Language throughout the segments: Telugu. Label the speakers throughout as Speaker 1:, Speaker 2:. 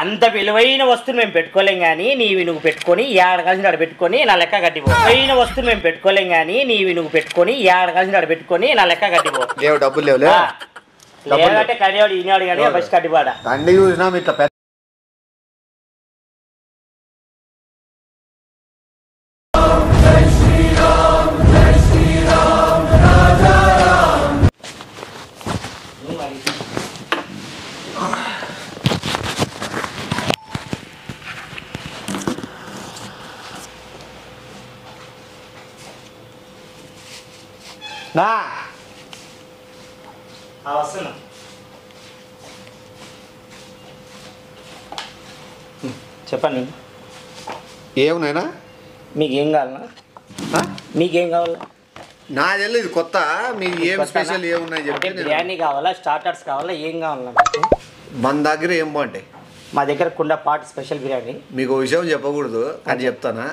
Speaker 1: అంత విలువైన వస్తువులు మేము పెట్టుకోలేం కానీ నీవి నువ్వు పెట్టుకొని ఏడ కలిసి ఆడ పెట్టుకొని నా లెక్క కట్టిపో. విలువైన వస్తువులు మేము పెట్టుకోలేం కానీ నీవి నువ్వు పెట్టుకొని ఏడ కలిసి ఆడ పెట్టుకొని నా లెక్క కట్టిపో.
Speaker 2: డబ్బులు
Speaker 1: లేదంటే కడివాడు ఈనాడు కానీ బస్ కట్టిపోడా
Speaker 2: దండి చూసినా ఇట్లా
Speaker 1: వస్తున్నా. చెప్పండి
Speaker 2: ఏమున్నాయినా
Speaker 1: మీకేం కావాలన్నా? మీకేం కావాలా?
Speaker 2: నా తెలియదు ఇది కొత్త. మీకు ఏం స్పెషల్ ఏమున్నాయి చెప్పి.
Speaker 1: బిర్యానీ కావాలా, స్టార్టర్స్ కావాలా, ఏం కావాలన్నా?
Speaker 2: మన దగ్గర ఏం బాగుంటాయి?
Speaker 1: మా దగ్గర కుండ పాట్ స్పెషల్ బిర్యానీ.
Speaker 2: మీకు విషయం చెప్పకూడదు కానీ చెప్తానా.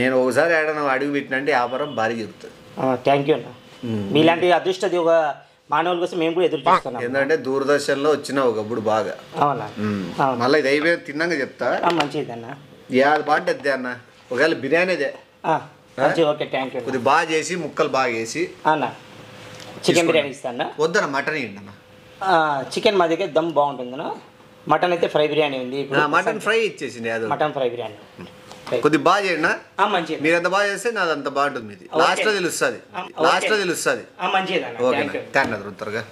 Speaker 2: నేను ఒకసారి ఏడన్నా అడుగు పెట్టినంటే వ్యాపారం భారీ చెప్తాను.
Speaker 1: థ్యాంక్ యూ అన్న. మీలాంటి అదృష్ట ఒక మానవుల కోసం మేము కూడా ఎదురు చూస్తున్నాం.
Speaker 2: ఎందుకంటే దూరదర్శన్లో వచ్చిన ఒకప్పుడు బాగా.
Speaker 1: అవునా?
Speaker 2: మళ్ళీ ఇది అయిపోయి తిన్నాక చెప్తా.
Speaker 1: మంచిది అన్న.
Speaker 2: అది బాగుంటుంది అన్న. ఒకవేళ బిర్యానీదే
Speaker 1: ఓకే థ్యాంక్ యూ.
Speaker 2: కొద్దిగా బాగా చేసి ముక్కలు బాగా వేసి
Speaker 1: అన్న చికెన్ బిర్యానీ ఇస్తాను.
Speaker 2: వద్దన్న మటన్ ఇవ్వండి అన్న.
Speaker 1: చికెన్ మా దగ్గర దమ్ బాగుంటుందన్న. మటన్ అయితే ఫ్రై బిర్యానీ ఉంది.
Speaker 2: మటన్ ఫ్రై ఇచ్చేసింది.
Speaker 1: మటన్ ఫ్రై బిర్యానీ
Speaker 2: కొద్దిగా బాగా చేయండి.
Speaker 1: మంచిది.
Speaker 2: మీరు ఎంత బాగా చేస్తే నాది అంత బాగుంటుంది. ఇది లాస్ట్లో తెలుస్తుంది.
Speaker 1: మంచిది.
Speaker 2: ఓకే థ్యాంక్ త్వరగా.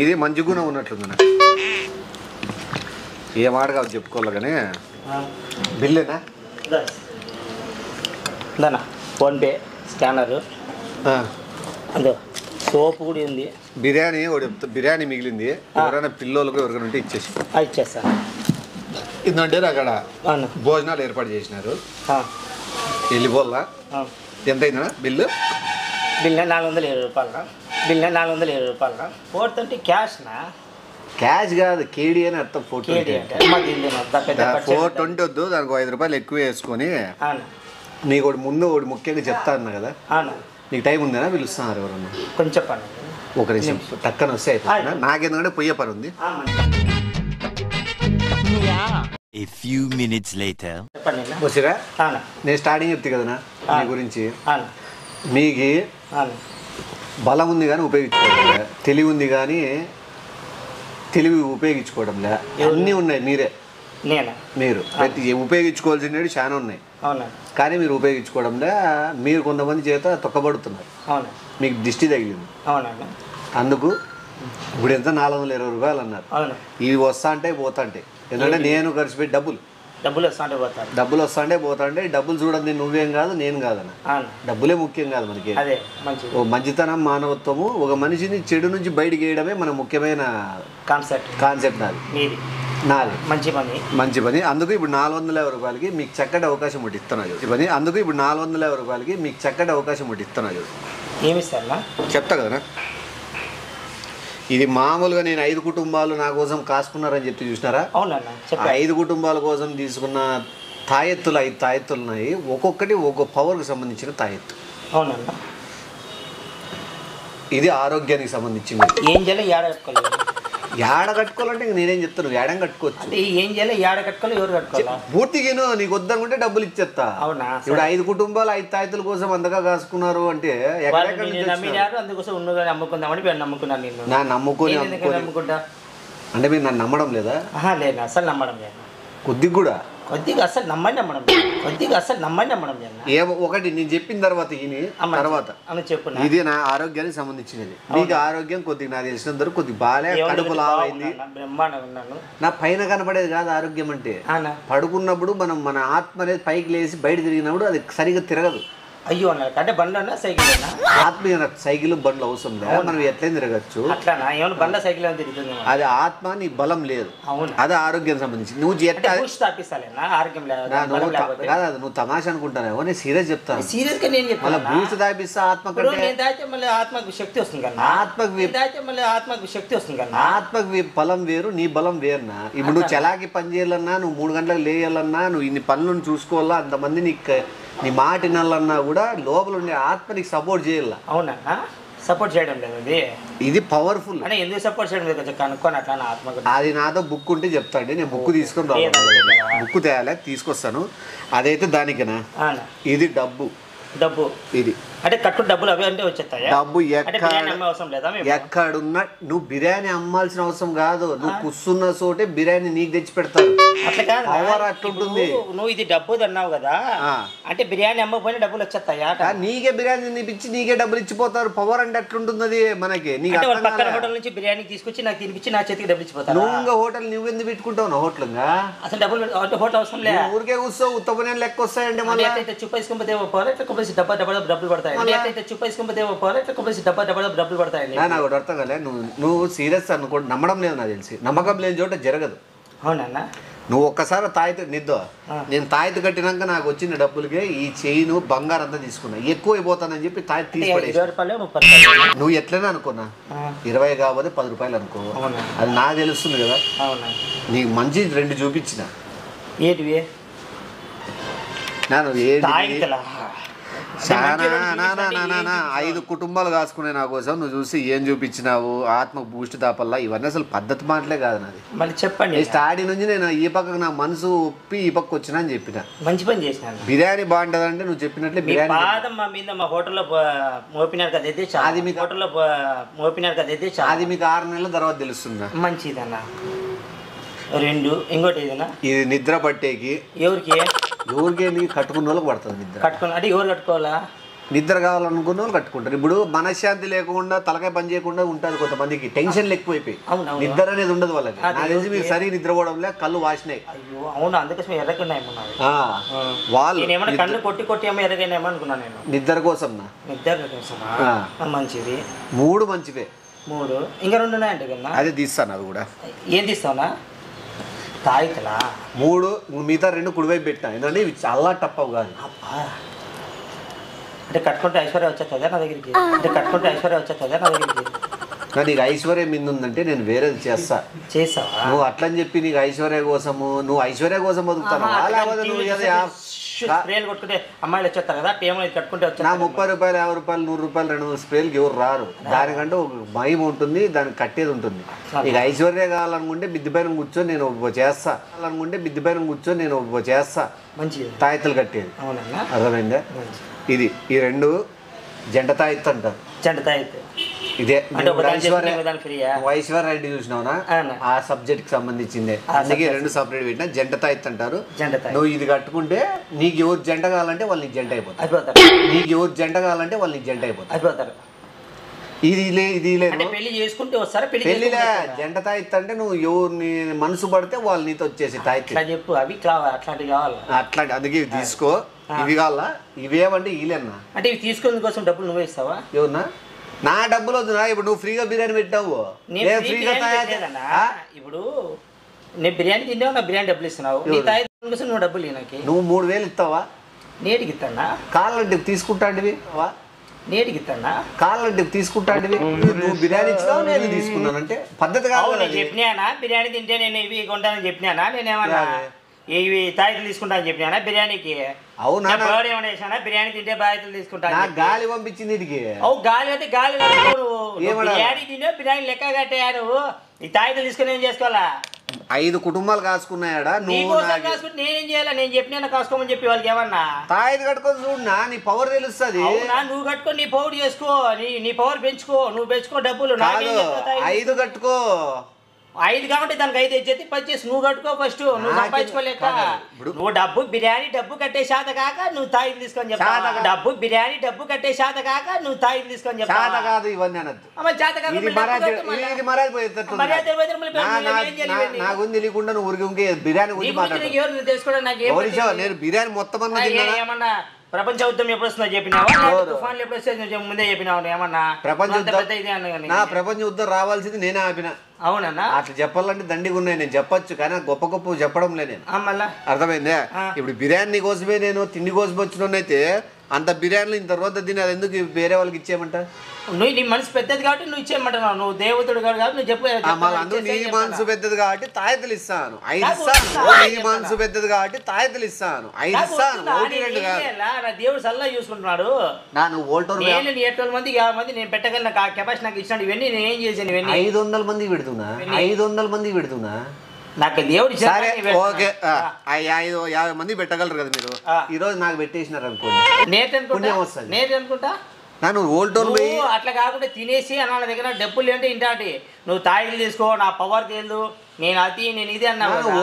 Speaker 2: ఇది మంచి గుణం ఉన్నట్లుంది నాకు. ఏ మాట కాదు చెప్పుకోవాలి కానీ. బిల్లేనా?
Speaker 1: దానా ఫోన్పే స్కానరు అదో సోపు కూడా ఉంది.
Speaker 2: బిర్యానీ బిర్యానీ మిగిలింది. ఎవరైనా పిల్లలకు ఎవరికైనా ఉంటే ఇచ్చేసి
Speaker 1: ఇచ్చేస్తాను.
Speaker 2: ఎందుకంటే అక్కడ భోజనాలు ఏర్పాటు చేసినారు. వెళ్ళిపోల్లా. ఎంత అయిందా బిల్లు?
Speaker 1: బిల్ 420 రూపాయలు. బిల్ 420 రూపాయలు. 430 క్యాష్నా?
Speaker 2: క్యాష్ కాదు కేడీ అని అర్థం. 420 వద్దు, దానికి 5 రూపాయలు ఎక్కువ వేసుకొని. నీకు ఒకటి ముందు ఒకటి ముఖ్యంగా చెప్తా అన్నా కదా. నీకు టైం ఉందేనా? పిలుస్తున్నారు ఎవరన్నా? కొంచెం చెప్పండి. ఒక నిమిషం టక్కన వస్తే అయిపోయింది. నాకెందుకంటే పొయ్యే పని ఉంది. నేను స్టార్టింగ్ చెప్తే కదనా మీ గురించి. మీకు బలం ఉంది కానీ ఉపయోగించుకోవడం, తెలివి ఉంది కానీ తెలివి ఉపయోగించుకోవడంలే. అన్నీ ఉన్నాయి. మీరు ఉపయోగించుకోవాల్సినవి చాలా ఉన్నాయి కానీ మీరు ఉపయోగించుకోవడంలే. మీరు కొంతమంది చేత తొక్కబడుతున్నారు. మీకు దిష్టి తగిలింది. అందుకు ఇప్పుడు ఎంత 420 రూపాయలు అన్నారు. ఇవి వస్తా అంటే పోతా అంటే. ఎందుకంటే నేను ఖర్చు పెట్టి డబ్బులు వస్తాంటే పోతాంటే డబ్బులు చూడండి. నువ్వేం కాదు నేను కాదన్న. డబ్బులే ముఖ్యం కాదు మనకి. ఓ మంచితనం, మానవత్వము, ఒక మనిషిని చెడు నుంచి బయటికి వేయడమే మన ముఖ్యమైన కాన్సెప్ట్. నాది మంచి పని. అందుకు ఇప్పుడు 420 రూపాయలకి మీకు చక్కటి అవకాశం ఒకటి ఇస్తున్నా.
Speaker 1: ఏమిస్తారా
Speaker 2: చెప్తా కదనా. ఇది మామూలుగా నేను 5 కుటుంబాలు నా కోసం కాసుకున్నారని చెప్పి చూసినారా? 5 కుటుంబాల కోసం తీసుకున్న తాయెత్తులు 5 తాయెత్తులు ఉన్నాయి. ఒక్కొక్కటి ఒక్కొక్క పవర్కి సంబంధించిన తాయెత్తు. ఇది ఆరోగ్యానికి సంబంధించింది.
Speaker 1: ఏం చేయాలి?
Speaker 2: ఏడ కట్టుకోవాలంటే ఇంక నేనేం చెప్తాను. ఏడం కట్టుకోవచ్చు.
Speaker 1: ఏం చేయాలి? ఏడ కట్టుకోవాలి? ఎవరు కట్టుకోవాలి?
Speaker 2: పూర్తిగాను నీకు వద్దనుకుంటే డబ్బులు ఇచ్చేస్తా. ఇప్పుడు 5 కుటుంబాలు 5 తాయెత్తుల కోసం అంతగా కాసుకున్నారు అంటే నా నమ్ముకొని అంటే మీరు నన్ను నమ్మడం లేదా?
Speaker 1: లేదు, అసలు నమ్మడం లేదు.
Speaker 2: కొద్దిగా
Speaker 1: అసలు నమ్మడం
Speaker 2: ఒకటి నేను చెప్పిన తర్వాత ఇది నా ఆరోగ్యానికి సంబంధించినది. మీకు ఆరోగ్యం కొద్దిగా నాకు తెలిసినంత కొద్దిగా బాగా కడుపు లావైంది. నా పైన కనపడేది కాదు ఆరోగ్యం అంటే. పడుకున్నప్పుడు మన ఆత్మ అనేది పైకి లేచి బయట తిరిగినప్పుడు అది సరిగా తిరగదు.
Speaker 1: అయ్యో అన్నారు అంటే బండ్లు అన్నా సైకిల్ అన్నా
Speaker 2: ఆత్మ సైకిల్ బండ్లు అవసరం లేదు, మనం ఎట్లయినా తిరగచ్చు.
Speaker 1: అట్లానా ఏమన్నా బండ్ల సైకిల్ అని తిరుగుతుంది.
Speaker 2: అది ఆత్మ, నీ బలం లేదు.
Speaker 1: అవును,
Speaker 2: అది ఆరోగ్యం సంబంధించి. నువ్వు
Speaker 1: ఆరోగ్యం లేదు
Speaker 2: కాదు, నువ్వు తమాషా అనుకుంటానేమో, నేను సీరియస్ చెప్తాను.
Speaker 1: సీరియస్ గా నేను చెప్తాను.
Speaker 2: బూస్ట్ తాపిస్తా ఆత్మ కంటే
Speaker 1: నేను తాగితే మళ్ళీ ఆత్మకు శక్తి వస్తుంది కదా. ఆత్మకు శక్తి వస్తుంది కదా.
Speaker 2: ఆత్మకు బలం వేరు, నీ బలం వేరునా. ఇప్పుడు నువ్వు చలాకి పని చేయాలన్నా, నువ్వు 3 గంటలకు లేయాలన్నా, నువ్వు ఇన్ని పనులను చూసుకోవాలా, అంతమంది నీ మాట వినాలన్నా కూడా లోపల ఉండే ఆత్మ నీకు సపోర్ట్ చేయాల.
Speaker 1: అవునా, సపోర్ట్ చేయడం లేదు. అది
Speaker 2: ఇది పవర్ఫుల్.
Speaker 1: అంటే ఎందుకు సపోర్ట్ చేయడం లేదు కొంచెం కనుక్కొని అట్లా ఆత్మ.
Speaker 2: అది నాతో బుక్ ఉంటే చెప్తాండి, నేను బుక్ తీసుకొని రావాలి. బుక్ తేయాలి, తీసుకొస్తాను. అదైతే దానికేనా. ఇది డబ్బు ఇది
Speaker 1: అంటే కట్టు డబ్బులు అవి అంటే వచ్చేస్తాయి.
Speaker 2: డబ్బు
Speaker 1: అవసరం లేదా?
Speaker 2: ఎక్కడున్నా నువ్వు బిర్యానీ అమ్మాల్సిన అవసరం కాదు. నువ్వు కూర్చున్న చోటే బిర్యానీ నీకు తెచ్చి పెడతారు.
Speaker 1: అట్లా కాదు,
Speaker 2: పవర్ అట్లుంటుంది.
Speaker 1: నువ్వు ఇది డబ్బు అన్నావు కదా, అంటే బిర్యానీ అమ్మకపోయినా డబ్బులు వచ్చేస్తాయా?
Speaker 2: నీకే బిర్యానీ తినిపించి నీకే డబ్బులు ఇచ్చిపోతారు. పవర్ అంటే అట్లుంటుంది మనకి.
Speaker 1: పక్కన హోటల్ నుంచి బిర్యానీ తీసుకొచ్చి నాకు తినిపించి నా చేతికి డబ్బులు ఇచ్చిపోతారు.
Speaker 2: నువ్వు హోటల్ నువ్వు ఎందుకు పెట్టుకుంటావు? హోటల్
Speaker 1: అసలు డబ్బులు హోటల్ అవసరం లేదు.
Speaker 2: ఊరికే కూర్చో ఉత్తపనే లెక్క వస్తాయంటే మళ్ళీ
Speaker 1: చూపేసుకుంటే డబ్బా డబ్బులు పడతాయి. చూపేసుకుంటే డబ్బులు పడతాయి.
Speaker 2: నాకు ఒకటి అర్థం కాలే, నువ్వు సీరియస్ అనుకో, నమ్మడం లేదు నాకు తెలిసి. నమ్మకం లేని చోట జరగదు.
Speaker 1: అవునన్నా,
Speaker 2: నువ్వు ఒక్కసారి తాయితు నిద్దో, నేను తాయితు కట్టినాక నాకు వచ్చిన డబ్బులకే ఈ చైను బంగారం అంతా తీసుకున్నా. ఎక్కువ అయిపోతానని చెప్పి తాయితు తీసుకుని నువ్వు ఎట్లనే అనుకున్నా 20 కాకపోతే 10 రూపాయలు అనుకో. అది నాకు తెలుస్తుంది కదా. నీకు మంచి 2 చూపించిన.
Speaker 1: ఏంటివి?
Speaker 2: నేను 5 కుటుంబాలు కాసుకునే నా కోసం నువ్వు చూసి ఏం చూపించినావు? ఆత్మ బూస్ట్ దాపల్లా ఇవన్నీ అసలు పద్ధతి మాటలే కాదు నాది.
Speaker 1: మళ్ళీ చెప్పండి.
Speaker 2: స్టార్టింగ్ నుంచి నేను ఈ పక్కకు నా మనసు ఒప్పి ఈ పక్క వచ్చినా అని చెప్పిన.
Speaker 1: మంచి పని చేసినాను.
Speaker 2: బిర్యానీ బాగుంటది అంటే నువ్వు చెప్పినట్లే బిర్యానీ.
Speaker 1: మా మీద మా హోటల్లో మోపినారు కదా, అది మీ హోటల్లో మోపినారు కదా,
Speaker 2: అది మీకు 6 నెలల తర్వాత తెలుస్తుందా?
Speaker 1: మంచిదన్నా. 2 ఇంకోటి ఏదైనా
Speaker 2: ఇది నిద్ర పట్టేకి ఎవరికి కట్టుకున్న వాళ్ళకి పడుతుంది నిద్ర.
Speaker 1: అంటే ఎవరు కట్టుకోవాలా?
Speaker 2: నిద్ర కావాలనుకున్న వాళ్ళు కట్టుకుంటారు. ఇప్పుడు మనశ్శాంతి లేకుండా తలకాయ పని చేయకుండా ఉంటుంది కొంతమందికి. టెన్షన్లు ఎక్కువైపోయి నిద్ర అనేది ఉండదు వాళ్ళకి. నాకు తెలిసి మీరు సరిగ్గా నిద్రపోవడం లే, కళ్ళు వాసినాయి.
Speaker 1: అయ్యో అవును, అందుకోసం ఎర్రగా
Speaker 2: వాళ్ళు
Speaker 1: కళ్ళు కొట్టి ఏమో ఎర్రగా అనుకున్నాను నేను.
Speaker 2: నిద్ర కోసం
Speaker 1: మంచిది.
Speaker 2: 3 మంచివే.
Speaker 1: 3 ఇంకా 2 ఉన్నాయంటే కన్నా
Speaker 2: అదే తీస్తాను. అది కూడా
Speaker 1: ఏం తీస్తావునా? తాయితలా
Speaker 2: 3, మిగతా 2 కుడివైపు పెట్టినా. ఎందుకంటే ఇవి చాలా టప్పవు కాదు.
Speaker 1: అంటే కట్టుకుంటే ఐశ్వర్య వచ్చేస్తుందా నా దగ్గరికి?
Speaker 2: నీకు ఐశ్వర్యం మీద ఉందంటే నేను వేరేది చేస్తావా? నువ్వు అట్లని చెప్పి నీకు ఐశ్వర్య కోసము, నువ్వు ఐశ్వర్య కోసం బతుకుతాను.
Speaker 1: స్ప్రేలు కొట్టుకుంటే అమ్మాయిలు వచ్చేస్తారు కదా, కట్టుకుంటే
Speaker 2: నా 30 రూపాయలు 50 రూపాయలు 100 రూపాయలు 200 స్ప్రేలకి ఎవరు రారు. దానికంటే ఒక భయం ఉంటుంది, దానికి కట్టేది ఉంటుంది. నీకు ఐశ్వర్య కావాలనుకుంటే బిద్ది పైన కూర్చొని నేను చేస్తా. మంచిది తాయితలు కట్టేది. అర్థమైందా? ఇది ఈ 2 జంట తాయిత్తు అంటారు.
Speaker 1: జంట తాయిత్తు
Speaker 2: ఇదే. ఐశ్వర్య రెడ్డి చూసినావునా? ఆ సబ్జెక్ట్ కి సంబంధించిందే. అందుకే 2 సపరేట్ పెట్టినా. జంట తాయిత్తు అంటారు. నువ్వు ఇది కట్టుకుంటే నీకు ఎవరు జంట కావాలంటే వాళ్ళు నీకు జంట అయిపోతారు. ఇది
Speaker 1: పెళ్లి చేసుకుంటే వస్తారా?
Speaker 2: పెళ్లిలే జంట తాయిత్తు అంటే నువ్వు ఎవరిని మనసు పడితే వాళ్ళు నీతో వచ్చేసి తాయిత్తు
Speaker 1: చెప్పు. అవి అట్లాంటివి కావాలి.
Speaker 2: అట్లాంటి అందుకే ఇవి తీసుకో. ఇవి కావాలా? ఇవేమంటే ఇలేనా?
Speaker 1: అంటే ఇవి తీసుకునే కోసం డబ్బులు నువ్వే ఇస్తావా?
Speaker 2: ఎవరన్నా? నా డబ్బులు వద్దునా. ఇప్పుడు నువ్వు ఫ్రీగా బిర్యానీ పెట్టావు.
Speaker 1: ఇప్పుడు నేను బిర్యానీ తింటావు, నా బిర్యానీ డబ్బులు ఇస్తున్నావు. కోసం నువ్వు డబ్బులు నాకు.
Speaker 2: నువ్వు 3000 ఇస్తావా?
Speaker 1: నేటికి ఇస్తానా?
Speaker 2: కాళ్ళంటే తీసుకుంటాంటివి.
Speaker 1: నేటికి ఇస్తానా?
Speaker 2: కాళ్ళంటే తీసుకుంటాంటివి. నువ్వు బిర్యానీ ఇచ్చినావు, నేను తీసుకున్నానంటే పద్ధతి కాదు.
Speaker 1: చెప్పినానా బిర్యానీ తింటే నేను ఇవి కొంటానని చెప్పినానా? నేనేమన్నా ఇవి తాయితలు తీసుకుంటా అని చెప్పినా బిర్యానీకి? అవునా? ఏమన్నా బిర్యానీ తింటే బాధ్యతలు తీసుకుంటా.
Speaker 2: గాలి పంపించింది ఇదికి.
Speaker 1: గాలి అయితే గాలి బిర్యానీ తింటే బిర్యానీ లెక్క కట్టేయా నువ్వు. ఈ తాయితలు తీసుకుని ఏం చేసుకోవాలా?
Speaker 2: 5 కుటుంబాలు కాసుకున్నాయా?
Speaker 1: నేనేం చేయాలా? నేను చెప్పినా కాసుకోమని చెప్పి వాళ్ళకి ఏమన్నా
Speaker 2: తాయిది కట్టుకొని చూడనా, నీ పవర్ తెలుస్తుంది.
Speaker 1: నువ్వు కట్టుకొని నీ పవర్ చేసుకో, నీ పవర్ పెంచుకో. నువ్వు పెంచుకో డబ్బులు.
Speaker 2: 5 కట్టుకో.
Speaker 1: 5 కాబట్టి దానికి 5 ఇచ్చేది 10 చేసి నువ్వు కట్టుకో. ఫస్ట్ నువ్వు సంపాదించుకోలేక నువ్వు బిర్యానీ డబ్బు కట్టే శాత కాక నువ్వు తాయిలు తీసుకొని చెప్తావు. బిర్యానీ డబ్బు కట్టే శాత కాక నువ్వు తాయిలు తీసుకొని చెప్తావు. కాదు ఇవన్నీ అనొద్దు.
Speaker 2: నాకు తెలియకుండా నువ్వు ఊరికి బిర్యానీ తెలుసుకోవడం. నేను బిర్యానీ మొత్తం
Speaker 1: ఏమన్నా ప్రపంచ యుద్ధం ఎప్పుడు వస్తుందో చెప్పినావా? తుఫాన్లు ఎప్పుడు వస్తే ముందే చెప్పినావు ఏమన్నా?
Speaker 2: ప్రపంచ యుద్ధం రావాల్సింది నేనే ఆపిన.
Speaker 1: అవునన్నా?
Speaker 2: అట్లా చెప్పాలంటే దండిగా ఉన్నాయి, నేను చెప్పొచ్చు, కానీ గొప్ప గొప్ప చెప్పడం లే నేను.
Speaker 1: మళ్ళా
Speaker 2: అర్థమైందే? ఇప్పుడు బిర్యానీ కోసమే నేను తిండి కోసం వచ్చినైతే అంత బిర్యానీలు ఇంత రోజు తిని అది ఎందుకు వేరే వాళ్ళకి ఇచ్చేయమంట?
Speaker 1: నువ్వు నీ మనసు పెద్దది కాబట్టి నువ్వు ఇచ్చేయమంటున్నావు. నువ్వు దేవతడు కాబట్టి నువ్వు చెప్పు.
Speaker 2: నీ మనసు పెద్దది కాబట్టి తాయతలు ఇస్తాను, 5 ఇస్తాను. నీ మనసు పెద్దది కాబట్టి తాయతలు ఇస్తాను, 5 ఇస్తాను.
Speaker 1: దేవుడు సల్లా చూసుకుంటున్నాడు.
Speaker 2: నువ్వు ఓల్టోర్
Speaker 1: నేను 800 మంది 50 మంది నేను పెట్టగలను, కెపాసిటీ నాకు ఇచ్చినాడు. ఇవన్నీ నేను ఏం చేశాను? ఇవన్నీ
Speaker 2: 500 మందికి పెడుతున్నా, 500 మందికి పెడుతున్నా.
Speaker 1: నాకు దేవుడు
Speaker 2: సరే ఓకే, 50 మంది పెట్టగలరు కదా మీరు. ఈ రోజు నాకు పెట్టేసినారు అనుకోండి,
Speaker 1: నేను అనుకుంటా. అట్లా కాకుండా తినేసి అన్న దగ్గర డబ్బులు ఏంటి ఇంటాటి నువ్వు తాయిలు తీసుకో, నా పవర్ తేలు, నేను అది నేను ఇది అన్నావు.
Speaker 2: నువ్వు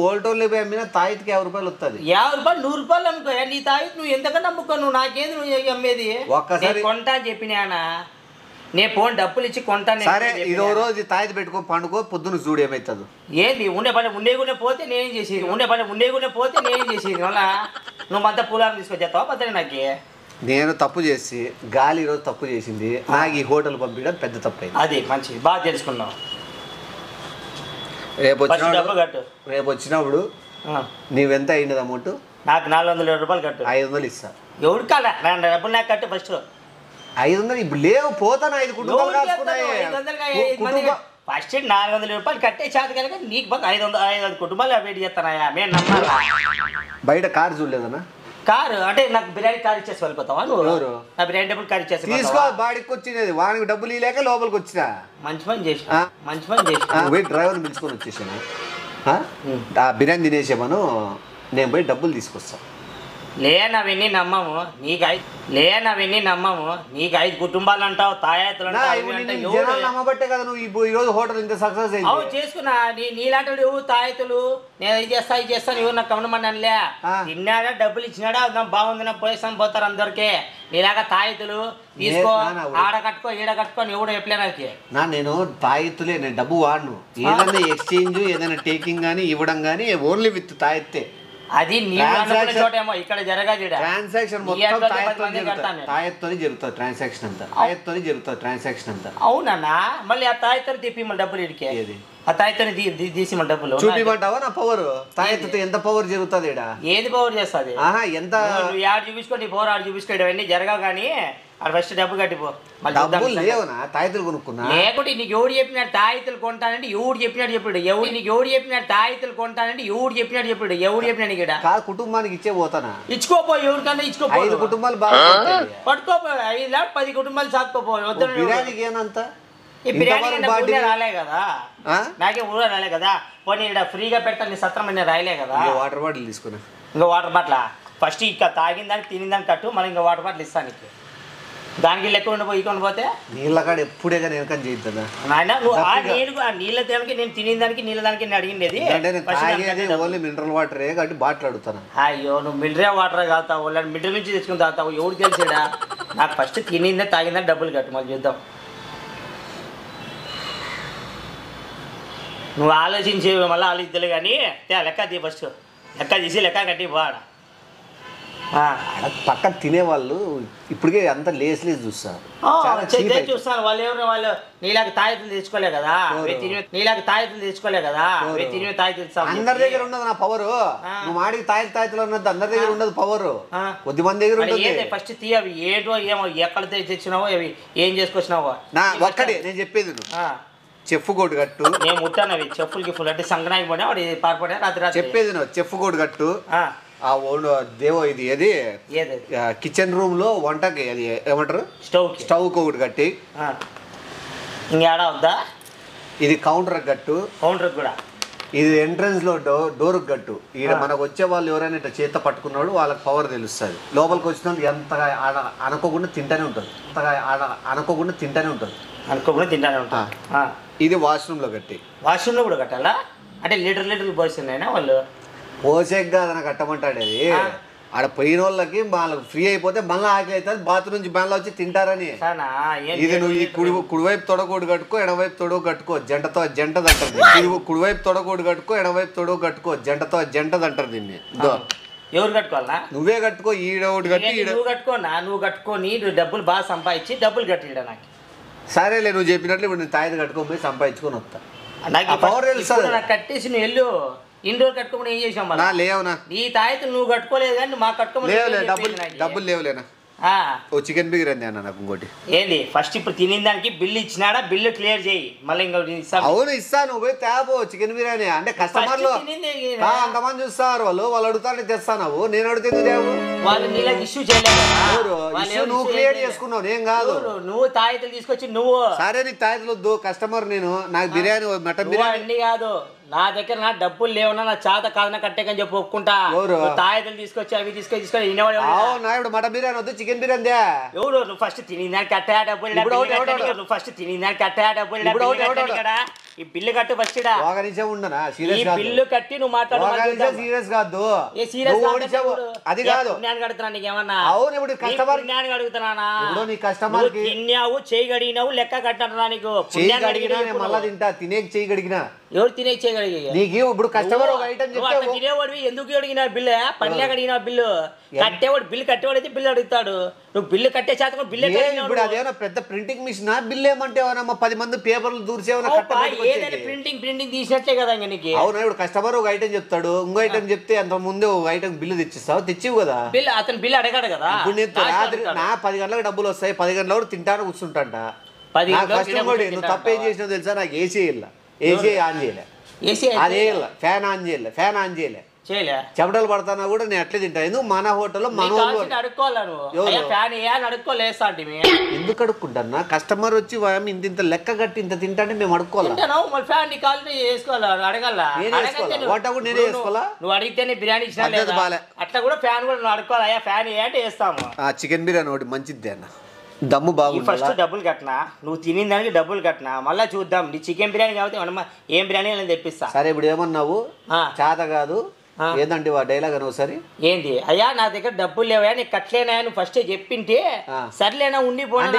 Speaker 2: ఓల్టోన్లో అమ్మినా తాయికి 50 రూపాయలు వస్తుంది.
Speaker 1: 50 రూపాయలు 100 రూపాయలు అమ్ముకో. నీ తాయి నువ్వు ఎంతకన్నా అమ్ముకో, నువ్వు నాకేది నువ్వు అమ్మేది.
Speaker 2: ఒక్కసారి
Speaker 1: కొంటా అని చెప్పినా నేను ఫోన్ డబ్బులు ఇచ్చి కొంటాను.
Speaker 2: సరే ఇదో రోజు తాయిది పెట్టుకో, పండుకో, పొద్దున్న చూడు ఏమవుతుంది.
Speaker 1: ఏంది ఉండే పని ఉండేగునే పోతే నేనేం చేసేది, ఉండేగునే పోతే నేనేం చేసేది. వల్ల నువ్వు అంతా పూలాలు తీసుకొచ్చేస్తావా పద్దరి? నాకు
Speaker 2: నేను తప్పు చేసి గాలి ఈరోజు తప్పు చేసింది, నాకు ఈ హోటల్ పంపించడం పెద్ద తప్పు అయింది.
Speaker 1: అది మంచి బాగా తెలుసుకున్నావు.
Speaker 2: రేపు వచ్చినప్పుడు నీవెంత అయినది అమౌంట్?
Speaker 1: నాకు 400 రూపాయలు కట్టు.
Speaker 2: 500 ఇస్తా.
Speaker 1: ఎవరికి కాదా? డబ్బులు నాకు కట్టు ఫస్ట్.
Speaker 2: 500 ఇప్పుడు లేవు, పోతాను. 5 కుటుంబాలు
Speaker 1: ఫస్ట్ 400 రూపాయలు కట్టే చేత కనుక నీకు బాగా 500 కుటుంబాలు వెయిట్ చేస్తానయా? మేము నమ్మాలా?
Speaker 2: బయట కారు చూడలేదన్నా?
Speaker 1: కారు అంటే నాకు బిర్యానీ కారు ఇచ్చేసి వెళ్ళిపోతావా నువ్వు? నా బిర్యానీ డబ్బులు కారు ఇచ్చేసి
Speaker 2: తీసుకో. బాడికి వచ్చినది వానికి డబ్బులు ఇలేక లోపలికి వచ్చినా.
Speaker 1: మంచి పని చేసిన
Speaker 2: పోయి డ్రైవర్ని పిలుచుకొని వచ్చేసాను. ఆ బిర్యానీ తినేసామను, నేను పోయి డబ్బులు తీసుకొస్తాను.
Speaker 1: లేనవన్నీ నమ్మము, నీకు 5 కుటుంబాలు అంటావు, తాయాతులు
Speaker 2: నమ్మబట్టే కదా నువ్వు ఈ రోజు హోటల్ ఇంత సక్సెస్ అయింది.
Speaker 1: అవు చేసుకున్నా. నీలాంటి తాయతులు నేను ఇది చేస్తాను ఎవరు నాకు కమనమని అనలే. తిన్నాడా డబ్బులు ఇచ్చినాడా బాగుంది నా పోయేస్తాను పోతారు అందరికీ. నీలాగా తాయతులు తీసుకో, ఆడ కట్టుకో, ఈడ కట్టుకో ఎవడు చెప్పలేనాకి.
Speaker 2: నేను తాయెత్తులే, నేను డబ్బు వాడను. ఏదైనా ఎక్స్చేంజ్, ఏదైనా టేకింగ్ కానీ ఇవ్వడం కానీ ఓన్లీ విత్ తాయెత్తే.
Speaker 1: అది చోటేమో ఇక్కడ జరగాలి.
Speaker 2: ట్రాన్సాక్షన్ మొత్తం తాయెత్తోని జరుగుతుంది. ట్రాన్సాక్షన్ అంతా
Speaker 1: అవునన్నా. మళ్ళీ ఆ తాయెత్తని తిప్పి మళ్ళీ డబ్బులు ఇడికే. ఆ తాయెత్తని తీసి మళ్ళీ డబ్బులు
Speaker 2: చూపిమంటావా? నా పవర్ తాయెత్తుతో ఎంత పవర్ జరుగుతుంది?
Speaker 1: ఏది పవర్ చేస్తుంది? ఎంత ఆడ చూపించుకో, నీ పవర్ ఆడ చూపించుకో. ఇవన్నీ జరగవు కానీ అది ఫస్ట్ డబ్బు కట్టిపో.
Speaker 2: తాయెత్తులు కొనుక్కున్నా
Speaker 1: లేకుంటే నీకు ఎవడు చెప్పినాడు తాయెత్తులు కొంటానంటే ఎవడు చెప్పినాడు చెప్పాడు. నీకు ఎవడు చెప్పినాడు తాయెత్తులు కొంటానంటే ఎవడు చెప్పినాడు చెప్పాడు. ఎవడు చెప్పినాడు ఇక్కడ?
Speaker 2: కుటుంబానికి ఇచ్చే పోతానా?
Speaker 1: ఇచ్చుకోపో, ఎవరికన్నా ఇచ్చుకోపో.
Speaker 2: 5 కుటుంబాలు బాగా
Speaker 1: పట్టుకోపో. 5 లేక 10 కుటుంబాలు సాకుకోపో.
Speaker 2: బిర్యానీకి ఏనంత
Speaker 1: బిర్యానీ రాలే కదా, నాకే ఊళ్ళో రాలే కదా. పోనీ ఇక్కడ ఫ్రీగా పెడతాను నీ సత్రం అని రాయలే కదా.
Speaker 2: వాటర్ బాటిల్ తీసుకున్నా.
Speaker 1: ఇంకా వాటర్ బాటిల్ ఫస్ట్ ఇక్కడ తాగిన దానికి తిని దానికి కట్టు, మళ్ళీ ఇంకా వాటర్ బాటిల్ ఇస్తాను నీకు. దానికి లెక్క ఉండిపోయి ఇకొని పోతే
Speaker 2: నీళ్ళ కాడ ఎప్పుడే కానీ వెనకని చేద్దా
Speaker 1: నాయన. నువ్వు ఆ నీళ్ళ దానికి నేను తినే దానికి నీళ్ళ దానికి నేను అడిగిండేది
Speaker 2: ఓన్లీ మినరల్ వాటరే కాబట్టి బాటిల్ అడుగుతాను.
Speaker 1: అయ్యో నువ్వు మినరల్ వాటర్ తాగుతావు, వాళ్ళని మినరల్ నుంచి తెచ్చుకుని తాగుతావు. ఎవరు తెలిసాడా? నాకు ఫస్ట్ తినిందా తాగిందా డబ్బులు కట్టు, మళ్ళీ చూద్దాం. నువ్వు ఆలోచించి మళ్ళీ ఆలోచించలే కానీ లెక్క తీ ఫస్ట్. లెక్క తీసి లెక్క కట్టి పోడా.
Speaker 2: పక్కన తినేవాళ్ళు ఇప్పటికే అంత లేసి చూస్తారు.
Speaker 1: చూస్తాను వాళ్ళు ఎవరు, వాళ్ళు నీలాగా తాయెత్తులు తెచ్చుకోలే కదా. తిని తాయెత్తులు
Speaker 2: అందరి దగ్గర ఉండదు నా పవర్. నువ్వు మాడికి తాయెత్తులు ఉన్నది అందరి దగ్గర ఉండదు పవర్, కొద్ది మంది దగ్గర ఉండదు.
Speaker 1: ఫస్ట్ తీ అవి ఏటో ఏమో ఎక్కడ తెచ్చినావో అవి ఏం చేసుకొచ్చినావో
Speaker 2: ఒక్కడే నేను చెప్పేది. చెఫ్ కోటు కట్టు.
Speaker 1: నేను ముట్టాను అవి చెప్పులు గిఫ్లు అంటే సంక్రాంతి పోయినా వాడు పారిపోయినా రాత్రి
Speaker 2: చెప్పేది. చెఫ్ కోటు కట్టు. ఆ దేవో ఇది ఏది కిచెన్ రూమ్ లో వంటకి అది ఏమంటారు స్టవ్ ఒకటి కట్టి.
Speaker 1: ఇంకేడా వద్దా?
Speaker 2: ఇది కౌంటర్ కట్టు.
Speaker 1: కౌంటర్ కూడా
Speaker 2: ఇది ఎంట్రన్స్ లో డోర్ కట్టు. ఈడ మనకు వచ్చే వాళ్ళు ఎవరైనా ఇట్లా చేత పట్టుకున్నాడు వాళ్ళకి పవర్ తెలుస్తుంది. లోపలికి వచ్చిన వాళ్ళు ఎంతగా అనుకోకుండా తింటానే ఉంటుంది. అనుకోకుండా తింటానే ఉంటుంది. ఇది వాష్రూమ్ లో కట్టి.
Speaker 1: వాష్రూమ్ లో కూడా కట్టాలా? అంటే లీటర్ పోస్తున్నాయినా వాళ్ళు
Speaker 2: పోసేకి కాదని కట్టమంటాడు. అది ఆడ పోయిన వాళ్ళకి వాళ్ళకి ఫ్రీ అయిపోతే మళ్ళీ ఆకలి అవుతుంది, బాత్రూమ్ నుంచి మళ్ళీ వచ్చి తింటారని. ఇది నువ్వు ఈ కుడివైపు తొడగోడు కట్టుకో, ఎడవైపు తొడవు కట్టుకో, జంటదంటారు. కుడివైపు తొడగోడు కట్టుకో, ఎడవైపు తొడవు కట్టుకో, జంటదంటారు దీన్ని.
Speaker 1: ఎవరు కట్టుకోవాలనా?
Speaker 2: నువ్వే కట్టుకో. ఈడొకటి కట్టి
Speaker 1: నువ్వు కట్టుకోనా? నువ్వు కట్టుకొని నువ్వు డబ్బులు బాగా సంపాదించి డబ్బులు కట్టిడా నాకు.
Speaker 2: సరేలే, నువ్వు చెప్పినట్లు ఇప్పుడు నేను తాయిది కట్టుకొని సంపాదించుకొని వస్తా.
Speaker 1: నాకు పవర్ తెలుసు. నాకు కట్టేసి నువ్వు వెళ్ళు. ఇన్ని రోజులు కట్టుకోమని ఏం చేసాం?
Speaker 2: లేవునా
Speaker 1: నీ తాయితలు నువ్వు కట్టుకోలేదు కానీ మాకు కట్టుకోమని
Speaker 2: డబ్బులు లేవులేనా? ఓ చికెన్ బిర్యానీ అన్న నాకు ఇంకోటి.
Speaker 1: ఏంది ఫస్ట్ ఇప్పుడు తిని దానికి బిల్లు ఇచ్చినాడా? బిల్లు క్లియర్ చేయి మళ్ళీ ఇంకోటి.
Speaker 2: అవును ఇస్తాను, నువ్వు పోయి తేపో చికెన్ బిర్యానీ. అంటే కస్టమర్లు అంతమంది చూస్తారు, వాళ్ళు అడుగుతానే తెస్తాను. నేను అడిగితే
Speaker 1: వాళ్ళు నీళ్ళకి ఇష్యూ చేయలేదు.
Speaker 2: నువ్వు క్లియర్ చేసుకున్నావు, నేను కాదు.
Speaker 1: నువ్వు తాయితలు తీసుకొచ్చి నువ్వు.
Speaker 2: సరే నీకు తాయితలు వద్దు, కస్టమర్ నేను. నాకు బిర్యానీ మటన్ బిర్యానీ
Speaker 1: అన్ని కాదు. నా దగ్గర నా డబ్బులు లేవన్నా నా చేత కాదన్నా కట్టేకని చెప్పి ఒప్పుకుంటా. తాయితలు తీసుకొచ్చి అవి తీసుకొచ్చి
Speaker 2: ఇప్పుడు మటన్ బిర్యానీ వద్దు, చికెన్ బిర్యానీ.
Speaker 1: ఎవరు నువ్వు ఫస్ట్ తిని కట్టా డబ్బులు? నువ్వు ఫస్ట్ తిని కట్టా డబ్బులు. ఈ బిల్లు కట్టు ఫస్ట్.
Speaker 2: ఉండనా
Speaker 1: బిల్లు కట్టి నువ్వు మాట్లాడు.
Speaker 2: సీరియస్ కాదు, అది కాదు.
Speaker 1: నేను కడుతున్నా నీకేమన్నా?
Speaker 2: అవును, ఇప్పుడు కస్టమర్
Speaker 1: నేను అడుగుతున్నా.
Speaker 2: నీ కస్టమర్
Speaker 1: తిన్నావు, చేయి గడిగినావు, లెక్క కట్టినా నీకు.
Speaker 2: మళ్ళా తింటా, తినే చేయి గడిగినా.
Speaker 1: ఎవరు తినే చేయగలిగి?
Speaker 2: నీకు ఇప్పుడు కస్టమర్ ఒక ఐటమ్ చెప్తే
Speaker 1: తినేవాడివి ఎందుకు అడిగినా బిల్లు? పనిలేక అడిగినా బిల్లు. కట్టేవాడు బిల్లు కట్టేవాడు అయితే బిల్లు అడుగుతాడు. నువ్వు బిల్లు కట్టే శాతం బిల్లు.
Speaker 2: ఇప్పుడు అదేమన్నా పెద్ద ప్రింటింగ్ మిషన్? బిల్లు ఏమంటే 10 మంది పేపర్లు దూర్చేమన్నా
Speaker 1: ప్రింటింగ్ తీసినట్లే కదా నీకు.
Speaker 2: అవునా, ఇప్పుడు కస్టమర్ ఒక ఐటమ్ చెప్తాడు, ఇంకో ఐటమ్ చెప్తే అంత ముందే ఒక ఐటమ్ బిల్లు తెచ్చిస్తావు, తెచ్చివు కదా.
Speaker 1: బిల్లు అతను బిల్లు అడగాడు కదా.
Speaker 2: ఇప్పుడు నేను రాత్రి 10 గంటలకు డబ్బులు వస్తాయి, 10 గంటల వరకు తింటాను కూర్చుంటాంట. నువ్వు తప్పేం చేసినావు తెలుసా? నాకు ఏసీ ఆన్ చేయలే, అదే ఫ్యాన్ ఆన్ చేయలే, ఫ్యాన్ ఆన్ చేయలే, చెమటలు పడతానా కూడా నేను అట్లే తింటా. ఎందుకు మన హోటల్లో ఎందుకు అడుక్కుంటా? కస్టమర్ వచ్చి ఇంత లెక్క కట్టి ఇంత తింటా మేము అడుక్కోవాలి.
Speaker 1: నువ్వు అడిగితేనే బిర్యానీ ఇచ్చినా అట్లా కూడా ఫ్యాన్ కూడా నువ్వు అడుక్కోవాలి. ఫ్యాన్ అంటే వేస్తాము.
Speaker 2: చికెన్ బిర్యానీ ఒకటి మంచిది అన్న, దమ్ము బాగుంది.
Speaker 1: ఫస్ట్ డబ్బులు కట్టినా, నువ్వు తినిన దానికి డబ్బులు కట్టినా, మళ్ళీ చూద్దాం. నీ చికెన్ బిర్యానీ కాబట్టి ఏం బిర్యానీ నేను తెప్పిస్తా.
Speaker 2: సరే ఇప్పుడు ఏమన్నావు? చేత కాదు ఏదంటే ఆ డైలాగ్ అని ఒకసారి.
Speaker 1: ఏంది అయ్యా నా దగ్గర డబ్బులు లేవా, నీకు కట్టలేనా? నువ్వు ఫస్ట్ చెప్పింటే సర్లేనా ఉండి పోనీ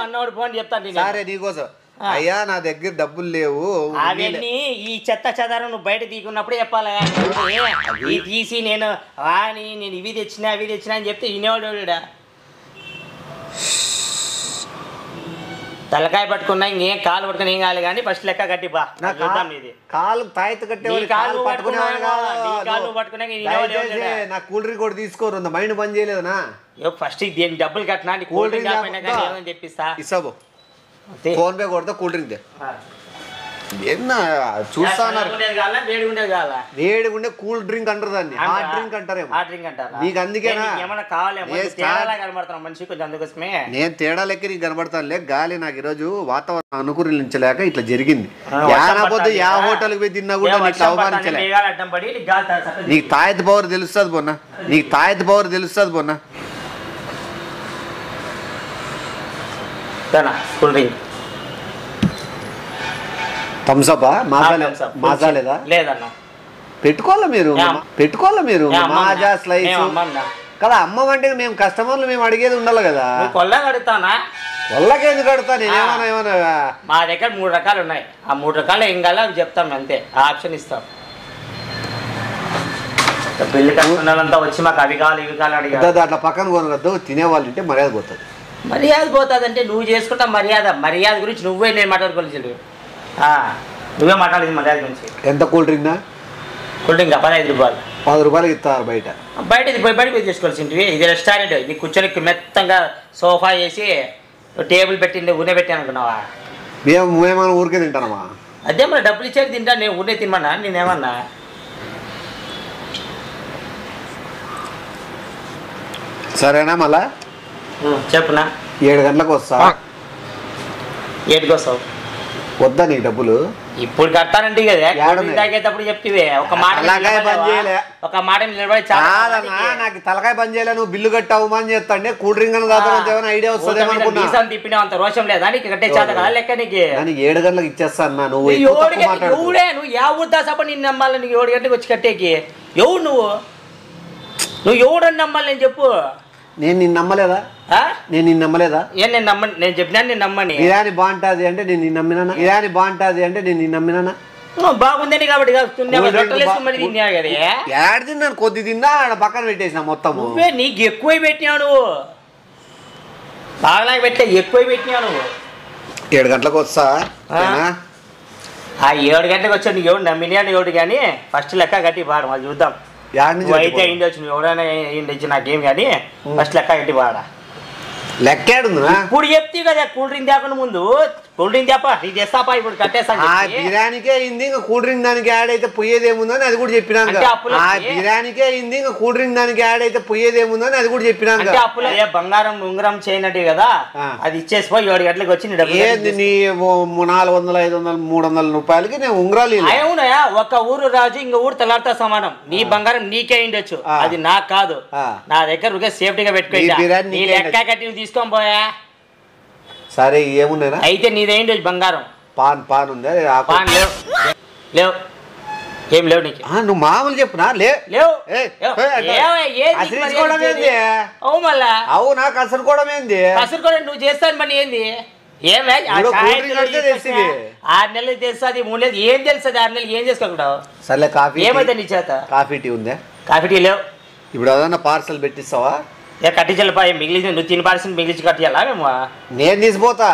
Speaker 1: అన్నవాడు పోని చెప్తాను.
Speaker 2: సరే నీకోసం అయ్యా నా దగ్గర డబ్బులు లేవు
Speaker 1: అవన్నీ ఈ చెత్త చెదారం నువ్వు బయట తీకున్నప్పుడు చెప్పాలా? తీసి నేను ఇవి తెచ్చినా అవి తెచ్చినా అని చెప్తే వినేవాడు. తలకాయ పట్టుకున్నా ఇంకేం కాలు పట్టుకుని ఏం కాదు కానీ ఫస్ట్ లెక్క కట్టి బా.
Speaker 2: కాలు తాయిత కట్టేవాళ్ళు
Speaker 1: కాలు పట్టుకున్నా
Speaker 2: నా కూల్ డ్రింక్ కూడా తీసుకోరు, మైండ్ పని చేయలేదనా?
Speaker 1: ఫస్ట్ డబ్బులు కట్టినా కూల్ డ్రింక్ తెప్పిస్తా.
Speaker 2: ఇస్తాబో ఫోన్ పే కొడతా, కూల్ డ్రింక్ వేడిగుండే కూల్ డ్రింక్ అంటారు దాన్ని, హాట్ డ్రింక్ అంటారేమో. నీకు అందుకేనా నేను తేడా లెక్క నీకు కనబడతానులే. గాలి నాకు ఈరోజు వాతావరణం అనుకూలించలేక ఇట్లా జరిగింది. యానపోతే యా హోటల్కి పోయి తిన్నా కూడా నీకు అవమానించలే. నీకు తాయత్ పవర్ తెలుస్తుంది పొన్నా, నీకు తాయత్ పవర్ తెలుస్తుంది పొన్నా.
Speaker 1: కూల్ డ్రింక్
Speaker 2: థమ్సపా మాజా లేదా?
Speaker 1: లేదన్న
Speaker 2: పెట్టుకోవాలా మీరు మాజా స్లైస్ కదా. అమ్మమంటే మేము కస్టమర్లు మేము అడిగేది ఉండాలి కదా.
Speaker 1: అడుగుతానా?
Speaker 2: వాళ్ళకి ఎందుకు అడుగుతా? నేనేమన్నా
Speaker 1: మా దగ్గర 3 రకాలు ఉన్నాయి. ఆ 3 రకాలు ఏం కావాలో అవి చెప్తాం అంతే, ఆ ఆప్షన్ ఇస్తాం. బిల్లు కట్టుకున్నంతా వచ్చి మాకు అవి కావాలి ఇవి కావాలి అడిగారు.
Speaker 2: అట్లా పక్కన కొనగద్దు, తినేవాళ్ళు ఉంటే మర్యాద పోతుంది.
Speaker 1: మర్యాద పోతుంది అంటే నువ్వు చేసుకుంటా మర్యాద గురించి నువ్వే నేను మాట్లాడుకోలేదు. నువ్వే మాట్లాడేది మర్యాద గురించి.
Speaker 2: ఎంత కూల్ డ్రింక్?
Speaker 1: కూల్ డ్రింక్ 15 రూపాయలు.
Speaker 2: 10 రూపాయలకి ఇస్తారు బయట.
Speaker 1: బయటకి పోయి చేసుకోవాల్సింటివి. ఇది రెస్టారెంట్, ఇది కూర్చొని మెత్తంగా సోఫా వేసి టేబుల్ పెట్టింది ఊనే పెట్టాను అనుకున్నావా?
Speaker 2: మేమేమన్నా ఊరికే తింటానమ్మా?
Speaker 1: అదే మరి డబ్బులు ఇచ్చేది తింటా, నేను ఊనే తినమన్నా? నేనేమన్నా
Speaker 2: సరేనా? మళ్ళా
Speaker 1: చెప్పునా?
Speaker 2: 7 గంటలకు వస్తా.
Speaker 1: 7కి వస్తావు?
Speaker 2: వద్దా నీకు డబ్బులు?
Speaker 1: ఇప్పుడు కడతానంటే కదా తాగేటప్పుడు చెప్తివే ఒక మాట నిలబడి.
Speaker 2: నాకు తలకాయ పని చేయలే, నువ్వు బిల్లు కట్టి అవమానం చేస్తాండే కూల్ డ్రింక్ అని ఐడియా వస్తుంది
Speaker 1: తిప్పినా అంత రోషం లేదా నీకు? కట్టే చేత కదా లెక్క నీకు.
Speaker 2: 7 గంటలకు ఇచ్చేస్తాను. నువ్వు
Speaker 1: ఎవడే నువ్వు ఎవరు సప నిన్ను నమ్మాలి? నీకు 7 గంటలకు వచ్చి కట్టేకి ఎవడు? నువ్వు ఎవడని నమ్మాలి నేను చెప్పు.
Speaker 2: నేను నిన్ను నమ్మలేదా?
Speaker 1: నేను చెప్పినా నేను నమ్మని.
Speaker 2: బిర్యానీ బాగుంటుంది అంటే నేను నిన్ను నమ్మినా?
Speaker 1: బాగుందని కాబట్టి మరి తిన్నావు కదా
Speaker 2: ఏడు తిన్నాను కొద్ది తిన్నా ఆడ పక్కన పెట్టేసిన మొత్తం.
Speaker 1: నువ్వే నీకు ఎక్కువ పెట్టినావు నువ్వు, బాగా పెట్టలే ఎక్కువ పెట్టినావు నువ్వు.
Speaker 2: 7 గంటలకు వస్తా.
Speaker 1: ఆ 7 గంటలకు వచ్చా నువ్వు ఎవడు నమ్మినాడు ఎవడు కానీ ఫస్ట్ లెక్క కట్టి పాడు మళ్ళీ చూద్దాం. అయితే అయిండొచ్చు నువ్వు ఎవడైనా అయిండొచ్చు నాకేం కానీ ఫస్ట్ లెక్క కట్టి పాడా.
Speaker 2: లెక్కాడుందా
Speaker 1: ఇప్పుడు చెప్తే కదా కూల్ డ్రింక్ తేకుండా ముందు కూల్ డ్రింక్ తప్ప ఇది చేస్తాపా ఇప్పుడు కట్టేస్తాను.
Speaker 2: బిర్యానీకే అయింది ఇంకా కూల్ డ్రింక్ దానికి యాడ్ అయితే పోయేదేముందని అది కూడా చెప్పినాను. బిర్యానీకే అయింది ఇంకా కూల్ డ్రింక్ దానికి యాడ్ అయితే పోయేదేముందని అది కూడా చెప్పినాను.
Speaker 1: అప్పులే బంగారం ఉంగరం చేయనట్టు కదా అది ఇచ్చేసిపో 7 గంటలకు వచ్చి
Speaker 2: ఏంది నీ 400, 500, 300 రూపాయలకి నేను ఉంగరాలు.
Speaker 1: అవునయా ఒక ఊరు రాజు ఇంక ఊరు తెల్లారితో సమానం. నీ బంగారం నీకే ఉండొచ్చు, అది నాకు కాదు. నా దగ్గర సేఫ్టీగా పెట్టుకో. నీ లెక్క కట్టి తీసుకొని పోయా
Speaker 2: సరే. ఏమున్నాయి
Speaker 1: అయితే నీదేంటి బంగారం?
Speaker 2: పాన్ ఉందా?
Speaker 1: పాన్ లేవు లేవు ఏం లేవు నీకు.
Speaker 2: నువ్వు మామూలు చెప్పునా?
Speaker 1: లేవు.
Speaker 2: మళ్ళా అవునా? కసరుకోవడం ఏంది?
Speaker 1: కసరుకోవడం నువ్వు చేస్తాను పని ఏంది? 6 నెలలు తెలుస్తుంది 3 నెలలు ఏం తెలుస్తుంది? 6 నెలలు ఏం చేసుకోకుంటావు?
Speaker 2: సర్లే కాఫీ
Speaker 1: ఏమైతే నీ చేత?
Speaker 2: కాఫీ టీ ఉందా?
Speaker 1: కాఫీ టీ లేవు.
Speaker 2: ఇప్పుడు ఏదన్నా పార్సల్ పెట్టిస్తావా?
Speaker 1: కట్టించాలి మిగిలింది నువ్వు తిని పార్సల్ మిగిలిచి కట్టియాలా మేము?
Speaker 2: నేను తీసిపోతా.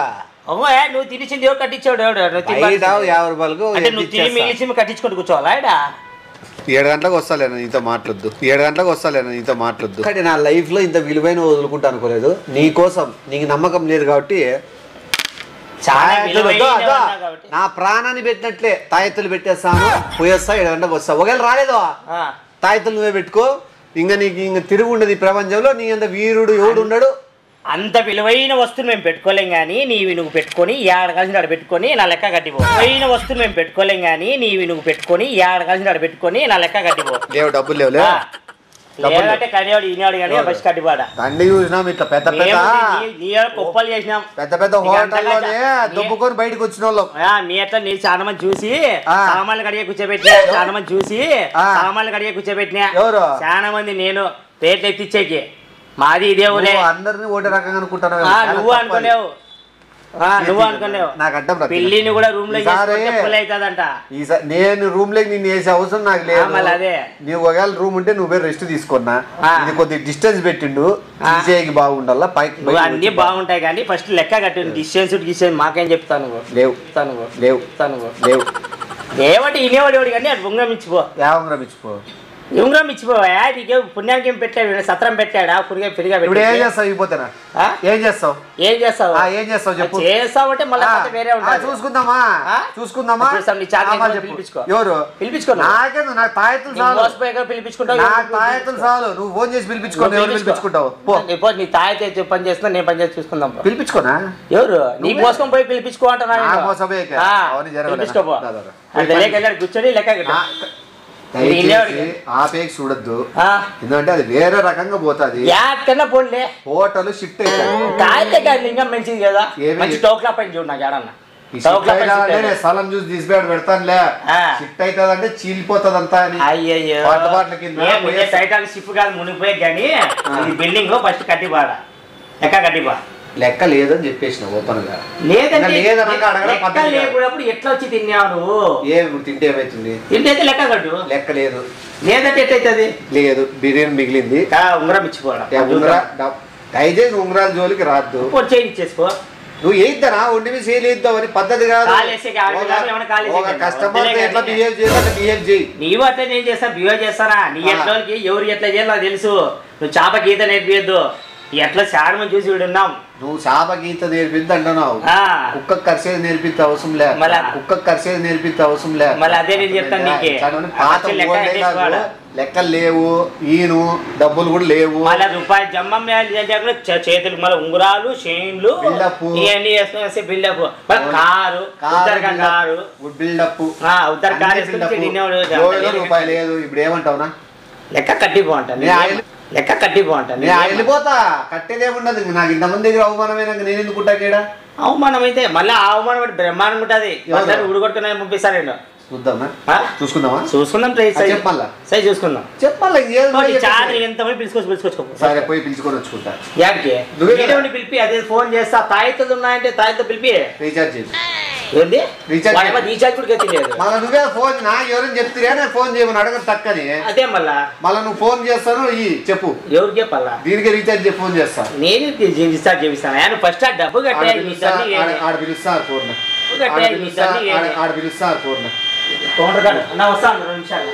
Speaker 1: అమ్మో నువ్వు తినిచింది ఎవరు కట్టించాడు?
Speaker 2: 50 రూపాయలకు
Speaker 1: అంటే నువ్వు తిని మిగిలిచి కట్టించుకుంటూ కూర్చోవాలా?
Speaker 2: 7 గంటలకు వస్తాలేను నీతో మాట్లాడద్దు. 7 గంటలకు వస్తాలేను నీతో మాట్లాడద్దు. కానీ నా లైఫ్లో ఇంత విలువైన వదులుకుంటా అనుకోలేదు. నీ కోసం నీకు నమ్మకం లేదు కాబట్టి నా ప్రాణాన్ని పెట్టినట్లే తాయెత్తులు పెట్టేస్తాను, పోయేస్తా. 7 గంటలకు వస్తా. ఒకవేళ రాలేదో తాయెత్తులు నువ్వే పెట్టుకో. ఇంకా నీకు ఇంకా తిరుగు ఉండదు ఈ ప్రపంచంలో. నీ అంత వీరుడు ఎవడు ఉండడు.
Speaker 1: అంత విలువైన వస్తువులు మేము పెట్టుకోలేం కానీ నీవి నువ్వు పెట్టుకొని 7 కలిసి ఆడ పెట్టుకొని నా లెక్క కట్టిపో. విలువైన వస్తువులు మేము పెట్టుకోలేం కానీ నీవి నువ్వు పెట్టుకొని 7 కలిసి ఆడ పెట్టుకొని నా లెక్క కట్టిపో.
Speaker 2: లేవు డబ్బులు లేవు.
Speaker 1: లేదంటే కడియాడు ఈనాడు కానీ ఫస్ట్ కట్టిపాడ.
Speaker 2: దండి చూసినాం ఇట్లా పెద్ద పెద్ద
Speaker 1: కుప్పలు చేసినాం.
Speaker 2: పెద్ద పెద్ద హోటల్లోనే దుబ్బుకొని బయటకు వచ్చిన వాళ్ళం.
Speaker 1: మీ అట్లా నేను చాలా మంది చూసి సామాన్లు కడిగే కూర్చోబెట్టినా. చాలా మంది చూసి సామాన్లు కడిగే కూర్చోబెట్టినా.
Speaker 2: ఎవరు?
Speaker 1: చాలా మంది నేను పేర్లు ఎత్తిచ్చేకి. మాది ఇదే ఊరే.
Speaker 2: అందరినీ ఒకటే రకంగా అనుకుంటాను.
Speaker 1: నువ్వు అనుకునేవు నాకు అడ్డం. పెళ్లిని కూడా రూమ్ లో అవుతుందంట.
Speaker 2: నేను రూమ్ లోకి నిన్ను వేసే అవసరం నాకు లేదు.
Speaker 1: అదే
Speaker 2: నువ్వు ఒకవేళ రూమ్ ఉంటే నువ్వే రెస్ట్ తీసుకున్నా. ఇది కొద్దిగా డిస్టెన్స్ పెట్టిండు. బాగుండాలా పైకి
Speaker 1: అన్ని బాగుంటాయి కానీ ఫస్ట్ లెక్క కట్టు. డిస్టెన్స్ మాకేం చెప్తాను?
Speaker 2: లేవు లేవు లేవు.
Speaker 1: ఏమంటే ఇనేవాడు కానీ అది ఉంగరం ఇచ్చిపో.
Speaker 2: ఉంగరం ఇచ్చిపో.
Speaker 1: ఉంగరం ఇచ్చిపోయా. నీకే పుణ్యానికి ఏం పెట్టాడు? సత్రం పెట్టాడా? పురిగా పెరిగా
Speaker 2: పెట్టాడు. ఏం చేస్తావు? అయిపోతానా? ఏం చేస్తావు?
Speaker 1: ఏం చేస్తావు?
Speaker 2: ఏం చేస్తావు చెప్పు.
Speaker 1: చేస్తావంటే మళ్ళీ వేరే ఉంటా.
Speaker 2: చూసుకుందామా చూసుకుందామా.
Speaker 1: పిలిపించుకో.
Speaker 2: ఎవరు
Speaker 1: పిలిపించుకో?
Speaker 2: నాకేందు నాకు తాయెత్తులు చాలు.
Speaker 1: పిలిపించుకుంటావు.
Speaker 2: నాకు తాయెత్తులు చాలు. నువ్వు ఫోన్ చేసి పిలిపించుకో. పిలిపించుకుంటావు.
Speaker 1: నీ తాయెత్తు పని చేస్తున్నా నేను పని చేసి చూసుకుందాం.
Speaker 2: పిలిపించుకోనా?
Speaker 1: ఎవరు నీ మోసుకొని పోయి పిలిపించుకో అంటున్నా. పిలిపించుకోపో. కూర్చొని లెక్క
Speaker 2: ఆపేకి చూడద్దు. ఎందుకంటే అది వేరే రకంగా పోతుంది. హోటల్ షిఫ్ట్
Speaker 1: అవుతుంది. మంచిది కదా. టోక్లా పైన చూడు నాకు ఏడన్నా
Speaker 2: స్థలం చూసి తీసిపోయాడు పెడతానులే. షిఫ్ట్ అవుతుంది అంటే చీలిపోతుంది అంతా.
Speaker 1: అయ్యో షిఫ్ట్ కాదు మునిగిపోయి కానీ బిల్డింగ్ ఫస్ట్ కట్టిపాడ లెక్క కట్టిపా.
Speaker 2: లెక్క లేదని చెప్పేసిన ఓపెన్ గా.
Speaker 1: లేనప్పుడు ఎట్లా వచ్చి తిన్నావు నువ్వు?
Speaker 2: తింటే ఏమైతుంది?
Speaker 1: తింటే అయితే లెక్క కట్టు.
Speaker 2: లెక్క లేదు.
Speaker 1: లేదంటే ఎట్లయితుంది?
Speaker 2: లేదు. బిర్యానీ మిగిలింది.
Speaker 1: ఉంగరం ఇచ్చిపోవడం.
Speaker 2: దయచేసి ఉంగరాల జోలికి రాద్దు.
Speaker 1: చేయించేసుకో.
Speaker 2: నువ్వు వేయిద్దానా ఒంటి మీద చేయలేద్దామని పద్ధతి కాదు. కస్టమర్ ఎట్లా బిహేవ్ చేయాలి బిహేవ్ చేయి.
Speaker 1: నీవు అట్లా నేను చేస్తా బిహేవ్ చేస్తారా? నీ ఎట్లోకి ఎవరు ఎట్లా చేయాలి నాకు తెలుసు. నువ్వు చేప గీత నేర్పియద్దు. ఎట్లా చాలా మంది చూసి విడున్నాం.
Speaker 2: నువ్వు చేప గీత నేర్పిద్ది అంటున్నావు. కుక్క కరిసేది నేర్పిస్తే అవసరం లే. కుక్క కరిసేది నేర్పిస్తే అవసరం లే.
Speaker 1: అదే నేను చెప్తాను.
Speaker 2: లెక్కలు లేవు. ఈను డబ్బులు కూడా లేవు.
Speaker 1: మళ్ళీ రూపాయి జమ్మం చేతులు మళ్ళీ ఉంగరాలు చైన్లు ఇవన్నీ వేసుకొని బిల్డప్. కారు కారు
Speaker 2: బిల్డప్
Speaker 1: ఉత్తర కారు
Speaker 2: రూపాయి లేదు. ఇప్పుడు ఏమంటావునా?
Speaker 1: లెక్క కట్టి బాగుంటుంది. లెక్క కట్టి బాగుంటుంది.
Speaker 2: వెళ్ళిపోతా. కట్టేదేముండదు. నాకు ఇంతమంది దగ్గర అవమానమైన నేను ఎందుకుంటా కేడా?
Speaker 1: అవమానం అయితే మళ్ళీ అవమానం బట్టి బ్రహ్మాండం ఉంటుంది. ఉడగొట్టుకుని పంపిస్తాను నేను.
Speaker 2: చూద్దామా? చూసుకుందామా?
Speaker 1: చూసుకుందాం.
Speaker 2: చెప్పాలా?
Speaker 1: సై చూసుకుందాం.
Speaker 2: చెప్పాలి.
Speaker 1: ఎంతమంది పిలుచుకోవచ్చు.
Speaker 2: సరే పోయి పిలుచుకొని వచ్చుకుంటా.
Speaker 1: యాడికి పిలిపి అదే ఫోన్ చేస్తా. తాయితలు ఉన్నాయంటే తాయితో పిలిపి
Speaker 2: రీఛార్జ్ చేసి
Speaker 1: ఏంది
Speaker 2: రీఛార్జ్
Speaker 1: రీఛార్జ్ కూడా గతి లేదు.
Speaker 2: మళ్ళీ నువ్వే ఫోన్ నాకు ఎవరైనా చెప్తున్నా నేను ఫోన్ చేయమని అడగదు తక్కని.
Speaker 1: అదే మళ్ళా
Speaker 2: నువ్వు ఫోన్ చేస్తాను చెప్పు
Speaker 1: ఎవరికి చెప్పాలా?
Speaker 2: దీనికి రీఛార్జ్ ఫోన్ చేస్తా
Speaker 1: నేను రీఛార్జ్ చేపిస్తాను. ఆయన ఫస్ట్ ఆ డబ్బు కట్టాలి.
Speaker 2: ఆడ పిలుస్తా ఫోన్ ఆడ పిలుస్తా ఫోన్
Speaker 1: కౌంటర్ కార్డు అన్న వస్తాను 2 నిమిషాలు.